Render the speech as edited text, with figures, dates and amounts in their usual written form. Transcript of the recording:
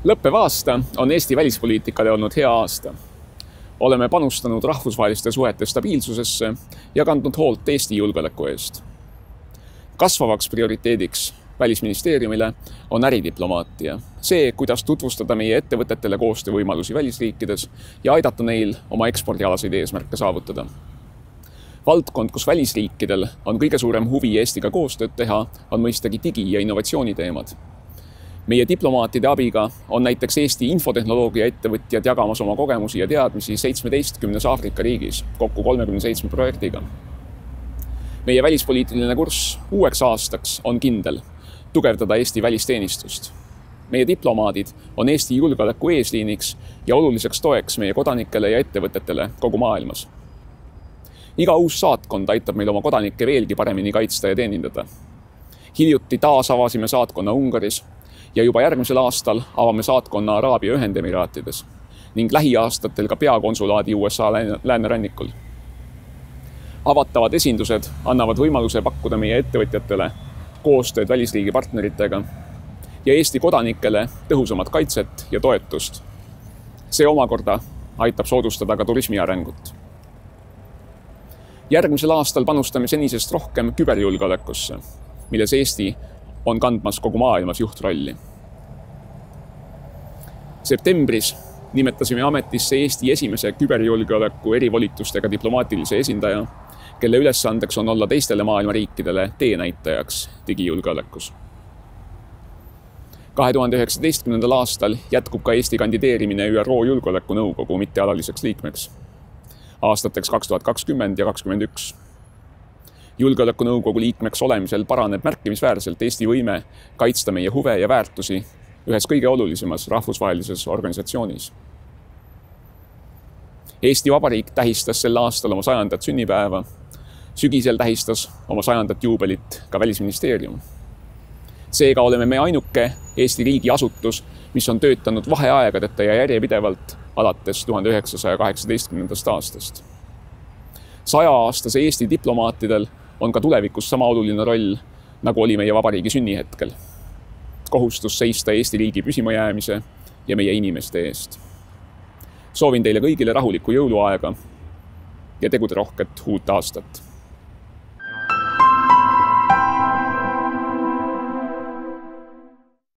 Lõppev aasta on Eesti välispoliitikale olnud hea aasta. Oleme panustanud rahvusvaheliste suhete stabiilsusesse ja kandnud hoolt Eesti julgeoleku eest. Kasvavaks prioriteediks Välisministeeriumile on äridiplomaatia. See, kuidas tutvustada meie ettevõtetele koostöövõimalusi välisriikides ja aidata neil oma ekspordialaseid eesmärke saavutada. Valdkond, kus välisriikidel on kõige suurem huvi Eestiga koostööd teha, on mõistagi digi- ja innovatsiooniteemad. Meie diplomaatide abiga on näiteks Eesti infotehnoloogia ettevõtjad jagamas oma kogemusi ja teadmisi 17 Aafrika riigis, kokku 37 projektiga. Meie välispoliitiline kurss uueks aastaks on kindel tugevdada Eesti välisteenistust. Meie diplomaadid on Eesti julgeoleku eesliiniks ja oluliseks toeks meie kodanikele ja ettevõtetele kogu maailmas. Iga uus saatkond aitab meil oma kodanikke veelgi paremini kaitsta ja teenindada. Hiljuti taas avasime saatkonna Ungaris ja juba järgmisel aastal avame saatkonna Araabia Ühendemiraatides ning lähiaastatel ka peakonsulaadi USA läänerannikul. Avatavad esindused annavad võimaluse pakkuda meie ettevõtjatele koostööd välisriigi partneritega ja Eesti kodanikele tõhusamat kaitset ja toetust. See omakorda aitab soodustada ka turismi arengut. Järgmisel aastal panustame senisest rohkem küberjulgeolekusse, milles Eesti on kandmas kogu maailmas juhtrolli. Septembris nimetasime ametisse Eesti esimese küberjulgeoleku erivolitustega diplomaatilise esindaja, kelle ülesandeks on olla teistele maailma riikidele teenäitajaks digijulgeolekus. 2019. aastal jätkub ka Eesti kandideerimine ÜRO Julgeolekunõukogu mittealaliseks liikmeks aastateks 2020 ja 2021. Julgeolekunõukogu liikmeks olemisel paraneb märkimisväärselt Eesti võime kaitsta meie huve ja väärtusi ühes kõige olulisemas rahvusvahelises organisatsioonis. Eesti Vabariik tähistas sel aastal oma 100. sünnipäeva. Sügisel tähistas oma 100. juubelit ka Välisministeerium. Seega oleme me ainuke Eesti riigi asutus, mis on töötanud vaheaegadeta ja järjepidevalt alates 1918. aastast. 100-aastase Eesti diplomaatidel on ka tulevikus sama oluline roll, nagu oli meie vabariigi sünnihetkel. Kohustus seista Eesti riigi püsimajäämise ja meie inimeste eest. Soovin teile kõigile rahulikku jõuluaega ja teguderohket uut aastat.